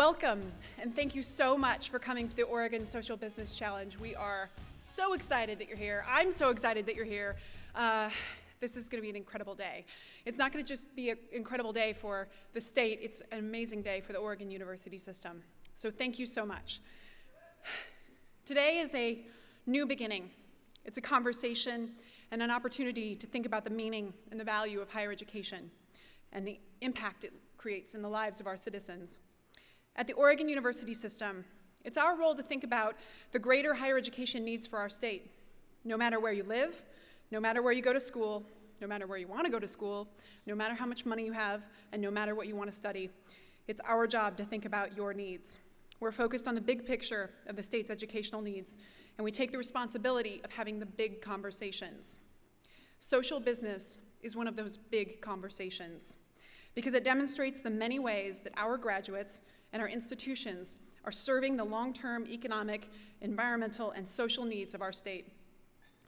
Welcome, and thank you so much for coming to the Oregon Social Business Challenge. We are so excited that you're here. I'm so excited that you're here. This is going to be an incredible day. It's not going to just be an incredible day for the state, it's an amazing day for the Oregon University system. So thank you so much. Today is a new beginning. It's a conversation and an opportunity to think about the meaning and the value of higher education and the impact it creates in the lives of our citizens. At the Oregon University system, it's our role to think about the greater higher education needs for our state. No matter where you live, no matter where you go to school, no matter where you want to go to school, no matter how much money you have, and no matter what you want to study, it's our job to think about your needs. We're focused on the big picture of the state's educational needs, and we take the responsibility of having the big conversations. Social business is one of those big conversations because it demonstrates the many ways that our graduates and our institutions are serving the long-term economic, environmental, and social needs of our state.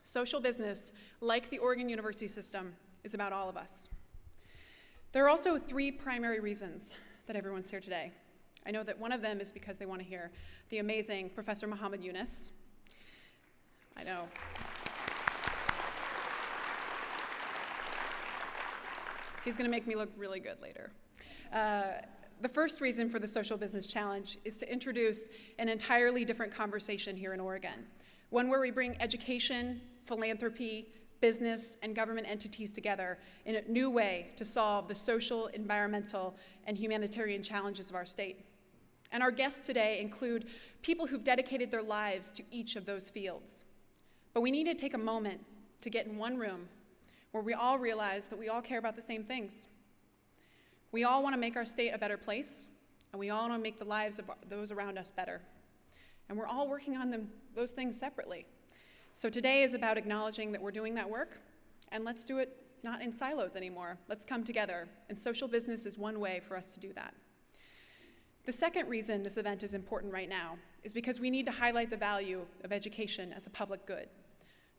Social business, like the Oregon University system, is about all of us. There are also three primary reasons that everyone's here today. I know that one of them is because they want to hear the amazing Professor Muhammad Yunus. I know. He's going to make me look really good later. The first reason for the Social Business Challenge is to introduce an entirely different conversation here in Oregon, one where we bring education, philanthropy, business, and government entities together in a new way to solve the social, environmental, and humanitarian challenges of our state. And our guests today include people who've dedicated their lives to each of those fields. But we need to take a moment to get in one room where we all realize that we all care about the same things. We all want to make our state a better place, and we all want to make the lives of those around us better. And we're all working on those things separately. So today is about acknowledging that we're doing that work, and let's do it not in silos anymore. Let's come together, and social business is one way for us to do that. The second reason this event is important right now is because we need to highlight the value of education as a public good.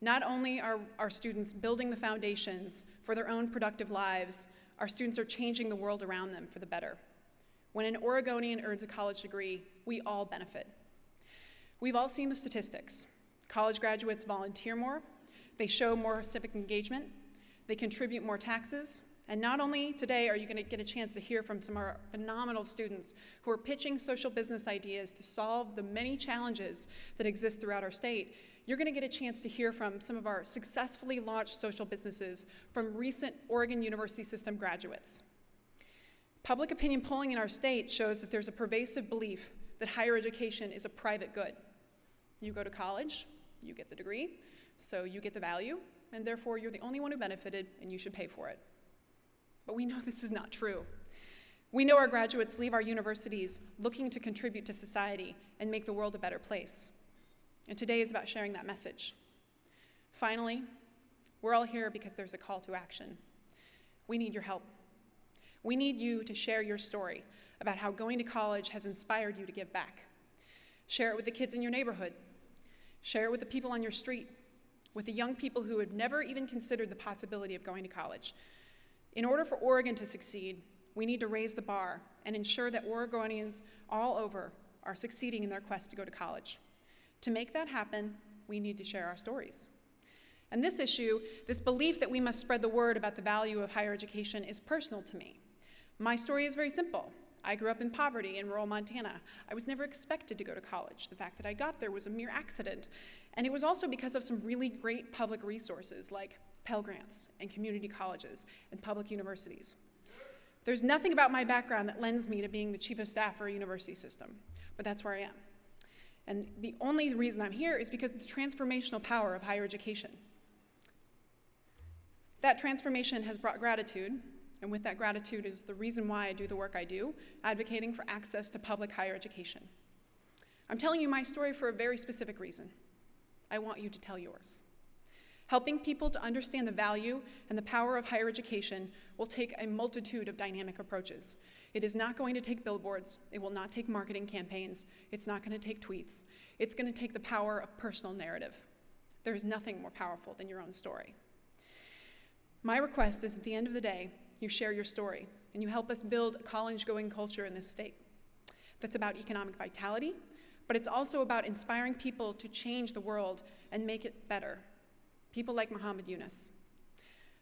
Not only are our students building the foundations for their own productive lives, our students are changing the world around them for the better. When an Oregonian earns a college degree, we all benefit. We've all seen the statistics. College graduates volunteer more, they show more civic engagement, they contribute more taxes, and not only today are you going to get a chance to hear from some of our phenomenal students who are pitching social business ideas to solve the many challenges that exist throughout our state, you're going to get a chance to hear from some of our successfully launched social businesses from recent Oregon University system graduates. Public opinion polling in our state shows that there's a pervasive belief that higher education is a private good. You go to college, you get the degree, so you get the value, and therefore you're the only one who benefited and you should pay for it. But we know this is not true. We know our graduates leave our universities looking to contribute to society and make the world a better place. And today is about sharing that message. Finally, we're all here because there's a call to action. We need your help. We need you to share your story about how going to college has inspired you to give back. Share it with the kids in your neighborhood. Share it with the people on your street, with the young people who had never even considered the possibility of going to college. In order for Oregon to succeed, we need to raise the bar and ensure that Oregonians all over are succeeding in their quest to go to college. To make that happen, we need to share our stories. And this issue, this belief that we must spread the word about the value of higher education, is personal to me. My story is very simple. I grew up in poverty in rural Montana. I was never expected to go to college. The fact that I got there was a mere accident. And it was also because of some really great public resources like Pell Grants and community colleges and public universities. There's nothing about my background that lends me to being the chief of staff for a university system, but that's where I am. And the only reason I'm here is because of the transformational power of higher education. That transformation has brought gratitude, and with that gratitude is the reason why I do the work I do, advocating for access to public higher education. I'm telling you my story for a very specific reason. I want you to tell yours. Helping people to understand the value and the power of higher education will take a multitude of dynamic approaches. It is not going to take billboards. It will not take marketing campaigns. It's not going to take tweets. It's going to take the power of personal narrative. There is nothing more powerful than your own story. My request is at the end of the day, you share your story and you help us build a college-going culture in this state. that's about economic vitality, but it's also about inspiring people to change the world and make it better. People like Muhammad Yunus.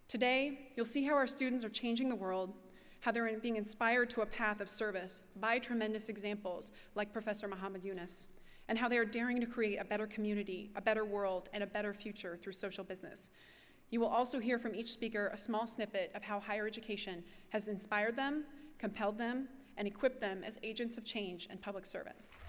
Today, you'll see how our students are changing the world, how they're being inspired to a path of service by tremendous examples like Professor Muhammad Yunus, and how they are daring to create a better community, a better world, and a better future through social business. You will also hear from each speaker a small snippet of how higher education has inspired them, compelled them, and equipped them as agents of change and public servants.